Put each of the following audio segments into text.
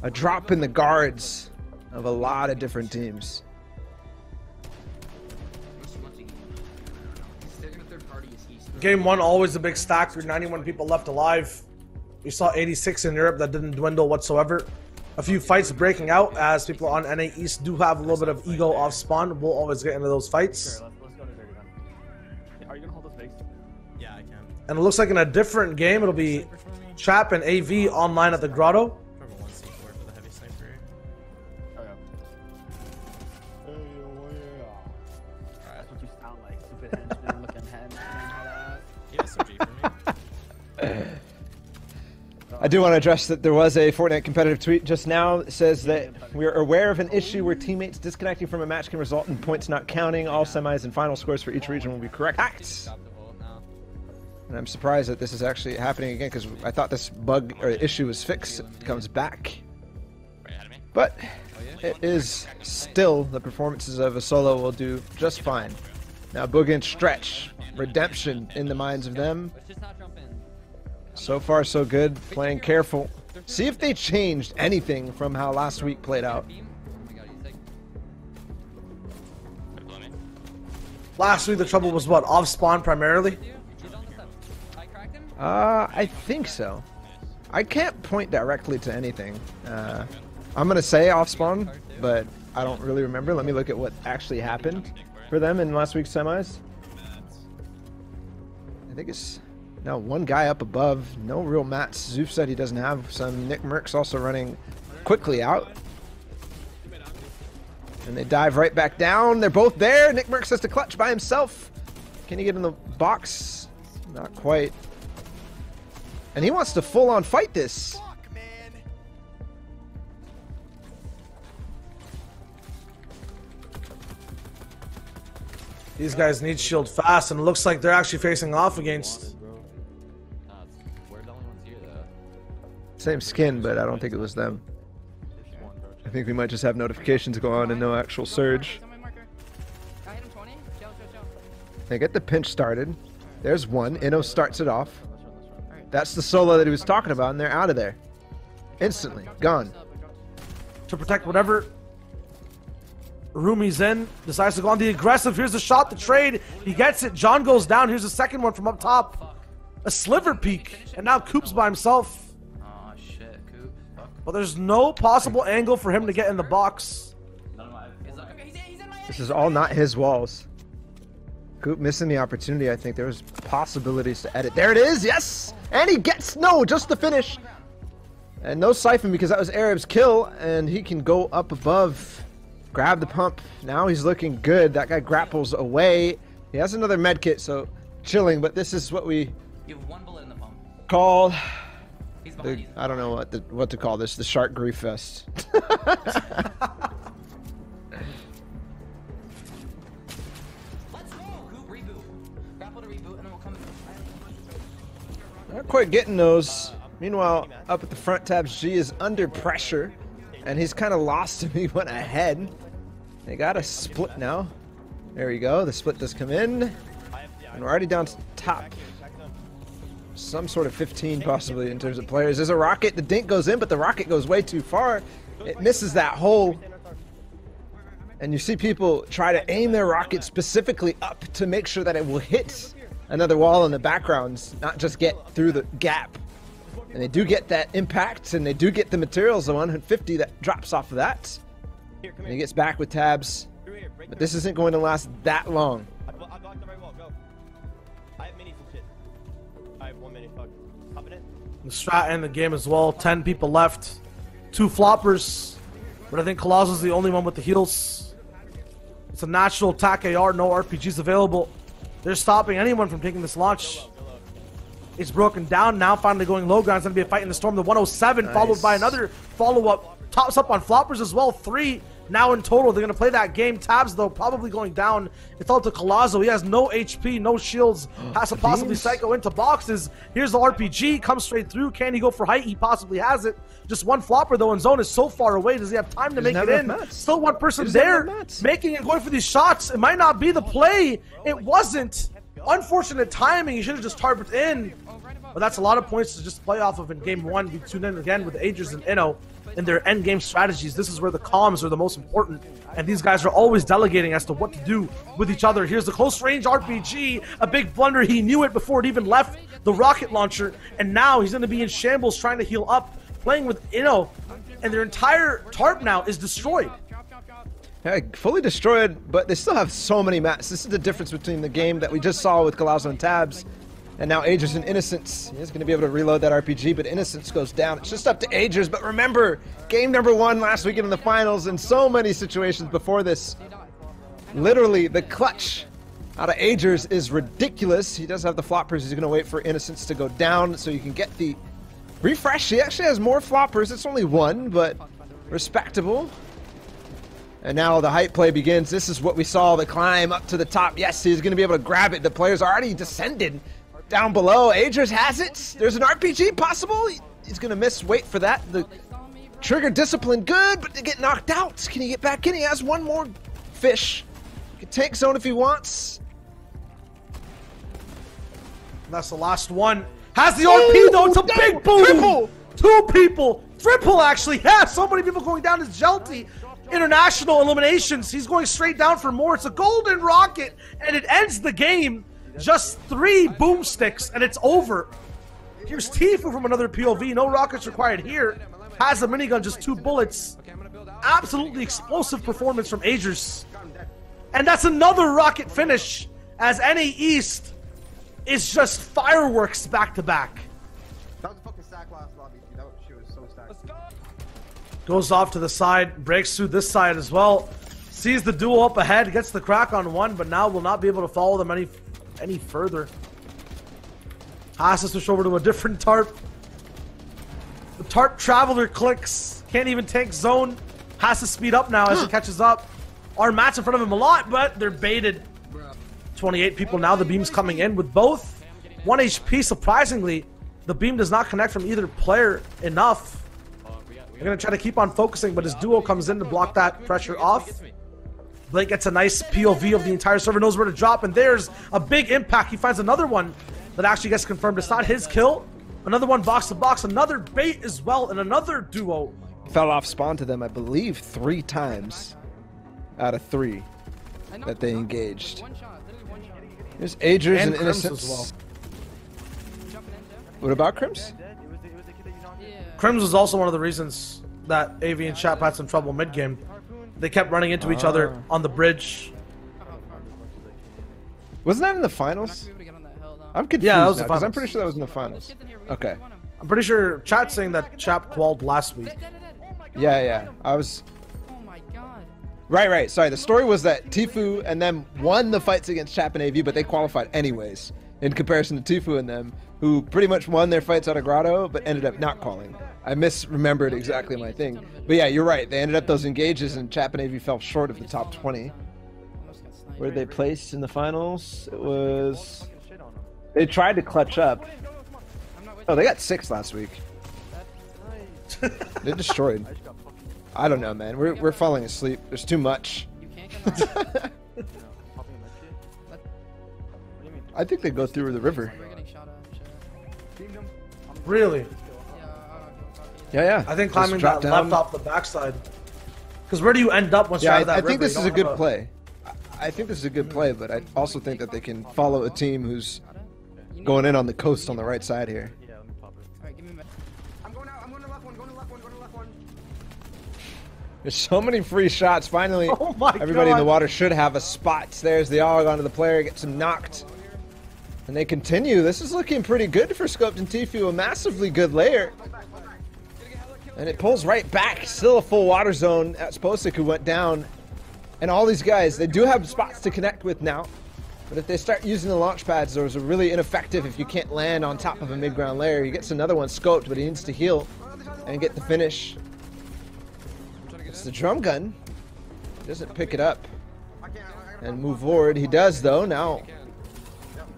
a drop in the guards of a lot of different teams. Game 1, always a big stack. 91 people left alive. We saw 86 in Europe that didn't dwindle whatsoever. A few fights breaking out as people on NA East do have a little bit of ego off spawn. We'll always get into those fights. Sure, let's go to dirty then. Are you gonna hold this base? Yeah, I can. And it looks like in a different game, it'll be Chap and AV online at the Grotto. Probably 1C4 for the heavy sniper. Oh yeah. That's what you sound like. Stupid henchman looking head. He has some G for me. I do want to address that there was a Fortnite competitive tweet just now that says that we are aware of an issue where teammates disconnecting from a match can result in points not counting. All semis and final scores for each region will be correct. And I'm surprised that this is actually happening again because I thought this bug or issue was fixed. It comes back. But it is still the performances of a solo will do just fine. Now Boogie and Stretch, redemption in the minds of them. So far so good, playing careful. See if they changed anything from how last week played out. Last week the trouble was what? Off spawn primarily? I think so. I can't point directly to anything. I'm gonna say off spawn, but I don't really remember. Let me look at what actually happened for them in last week's semis. I think it's now one guy up above. No real mats. Zoof said he doesn't have some. Nick Merck's also running quickly out. And they dive right back down. They're both there. Nick Merckx has to clutch by himself. Can he get in the box? Not quite. And he wants to full-on fight this. These guys need shield fast, and it looks like they're actually facing off against. Same skin, but I don't think it was them. I think we might just have notifications go on and no actual surge. They get the pinch started. There's one. Inno starts it off. That's the solo that he was talking about, and they're out of there. Instantly. Gone. To protect whatever room he's in, decides to go on the aggressive. Here's the shot, the trade. He gets it. John goes down. Here's the second one from up top. A sliver peek. And now Coop's by himself. Oh shit, Coop. But there's no possible angle for him to get in the box. This is all not his walls. Coop missing the opportunity, I think. There was possibilities to edit. There it is, yes! And he gets, no, just the finish. And no siphon because that was Arab's kill, and he can go up above, grab the pump. Now he's looking good. That guy grapples away. He has another med kit, so chilling, but this is what we You have one bullet in the pump. call, He's behind you. I don't know what to call this, the Shark Grief Fest. Not quite getting those. Meanwhile, up at the front, Tabs G is under pressure, and he's kind of lost him. He went ahead. They got a split now. There we go. The split does come in, and we're already down to top. Some sort of 15 possibly in terms of players. There's a rocket. The dink goes in, but the rocket goes way too far. It misses that hole. And you see people try to aim their rocket specifically up to make sure that it will hit another wall in the background, not just get through the gap. And they do get that impact, and they do get the materials, the 150 that drops off of that. And he gets back with Tabs. But this isn't going to last that long. I blocked the right wall, go. I have minis and shit. I have 1 minute, fuck. Hopping it. The strat in the game as well. 10 people left. 2 floppers. But I think Colossus is the only one with the heals. It's a natural attack AR, no RPGs available. They're stopping anyone from taking this launch. It's broken down now, finally going low ground. It's going to be a fight in the storm. The 107 followed by another follow-up. Tops up on floppers as well. 3 now in total. They're going to play that game. Tabs, though, probably going down. It's all to Colazzo. He has no HP, no shields. Has to possibly psycho into boxes. Here's the RPG. Comes straight through. Can he go for height? He possibly has it. Just one flopper, though, and Zone is so far away. Does he have time to make it in? Still one person there making and going for these shots. It might not be the play. It wasn't. Unfortunate timing. He should have just targeted in. But that's a lot of points to just play off of in game one. We tune in again with Agers and Inno in their end game strategies. This is where the comms are the most important. And these guys are always delegating as to what to do with each other. Here's the close range RPG. A big blunder. He knew it before it even left the rocket launcher. And now he's going to be in shambles trying to heal up, playing with Inno. And their entire tarp now is destroyed. Yeah, fully destroyed, but they still have so many mats. This is the difference between the game that we just saw with Golazo and Tabs and now Agers and Innocence. He's going to be able to reload that RPG, but Innocence goes down. It's just up to Agers, but remember, game number 1 last weekend in the finals and so many situations before this. Literally, the clutch out of Agers is ridiculous. He does have the floppers. He's going to wait for Innocence to go down so you can get the refresh. He actually has more floppers. It's only 1, but respectable. And now the hype play begins. This is what we saw, the climb up to the top. Yes, he's going to be able to grab it. The player's already descended down below. Agers has it. There's an RPG possible. He's going to miss. Wait for that. The trigger discipline, good, but to get knocked out. Can he get back in? He has one more fish. He can tank zone if he wants. That's the last one. Has the RP though. It's a big boom. Triple. 2 people. Triple, actually. Yeah, so many people going down as Jelty. International eliminations. He's going straight down for more. It's a golden rocket, and it ends the game. Just 3 boomsticks, and it's over. Here's Tfue from another POV. No rockets required here. Has a minigun, just 2 bullets. Absolutely explosive performance from Agers. And that's another rocket finish, as NA East is just fireworks back to back. That was a fucking stack last lobby. That she was so stacked. Goes off to the side, breaks through this side as well. Sees the duo up ahead, gets the crack on one, but now will not be able to follow them any further. Has to switch over to a different tarp. The tarp traveler clicks. Can't even take zone. Has to speed up now as it catches up. Our mats in front of him a lot, but they're baited. 28 people now. The beam's coming in with both 1 HP. Surprisingly, the beam does not connect from either player enough. They're going to try to keep on focusing, but his duo comes in to block that pressure off. Blake gets a nice POV of the entire server, knows where to drop, and there's a big impact. He finds another one that actually gets confirmed. It's not his kill. Another one box to box, another bait as well, and another duo. Fell off spawn to them, I believe, 3 times out of 3 that they engaged. There's Agers and Innocence. As well. What about Crims? Crims was also one of the reasons that AV and Chap had some trouble mid-game. They kept running into each other on the bridge. Wasn't that in the finals? I'm confused Yeah, that was the now, 'cause I'm finals. pretty sure that was in the finals. Okay. I'm pretty sure Chat's saying that Chap qualled last week. Yeah. I was... Oh my god. Right. Sorry, the story was that Tfue and them won the fights against Chap and AV, but they qualified anyways, in comparison to Tfue and them, who pretty much won their fights out of Grotto, but ended up not qualifying. I misremembered exactly my thing. But yeah, you're right. They ended up those engages, and Chap and AV fell short of the top 20. Where they placed in the finals? It was... They tried to clutch up. Oh, they got 6 last week. They're destroyed. I don't know, man. We're falling asleep. There's too much. I think they go through the river. Really? Yeah. I think Just climbing drop that down. left off the backside. Because where do you end up once you're Yeah, out of that I think river? this You is a don't good have play. I think this is a good play, but I also think that they can follow a team who's going in on the coast on the right side here. Alright, give me back. I'm going out. I'm going to the left one. Going to the left one. Going to the left one. There's so many free shots. Finally, Oh my everybody in the God. water should have a spot. There's the all onto the player, gets him knocked. And they continue. This is looking pretty good for Scoped and Tfue. A massively good layer. And it pulls right back. Still a full water zone. That's Posick who went down. And all these guys, they do have spots to connect with now. But if they start using the launch pads, those are really ineffective if you can't land on top of a mid-ground layer. He gets another one scoped, but he needs to heal and get the finish. It's the drum gun. He doesn't pick it up and move forward. He does, though. Now,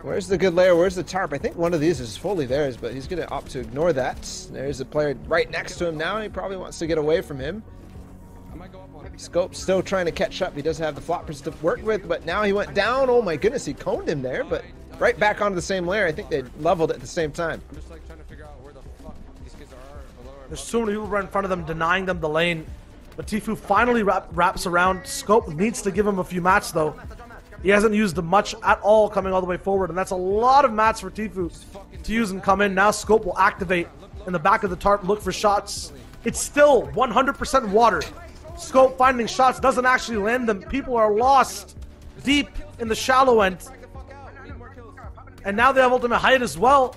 where's the good layer? Where's the tarp? I think one of these is fully theirs, but he's going to opt to ignore that. There's a player right next to him now. He probably wants to get away from him. Scope still trying to catch up. He does have the floppers to work with, but now he went down. Oh my goodness, he coned him there, but right back onto the same layer. I think they leveled at the same time. I'm just like trying to figure out where the fuck these kids are below. There's too many people right in front of them, denying them the lane. But Tfue finally wraps around. Scope needs to give him a few mats, though. He hasn't used much at all coming all the way forward, and that's a lot of mats for Tfue to use and come in. Now Scope will activate in the back of the tarp, look for shots. It's still 100% water. Scope finding shots, doesn't actually land them. People are lost deep in the shallow end. And now they have ultimate height as well.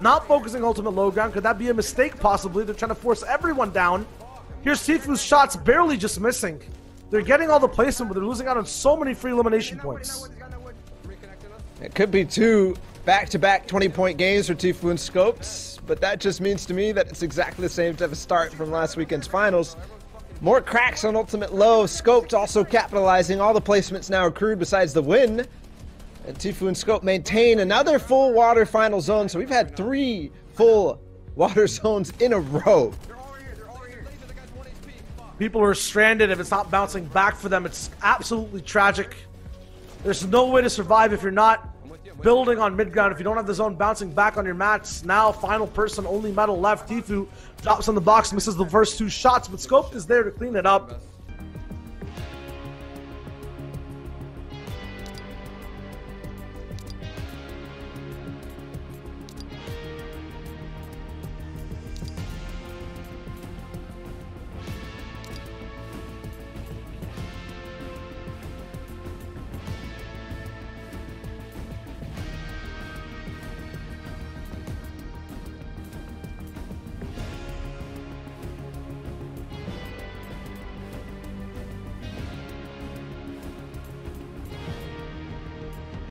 Not focusing ultimate low ground. Could that be a mistake possibly? They're trying to force everyone down. Here's Tfue's shots barely just missing. They're getting all the placement, but they're losing out on so many free elimination points. It could be 2 back-to-back 20-point games for Tfue and Scoped, but that just means to me that it's exactly the same type of start from last weekend's finals. More cracks on ultimate low. Scoped also capitalizing. All the placements now accrued besides the win. And Tfue and Scope maintain another full water final zone, so we've had 3 full water zones in a row. People are stranded. If it's not bouncing back for them, it's absolutely tragic. There's no way to survive if you're not building on mid ground, if you don't have the zone bouncing back on your mats. Now, final person, only metal left. Tfue drops on the box, misses the first 2 shots, but Scope is there to clean it up.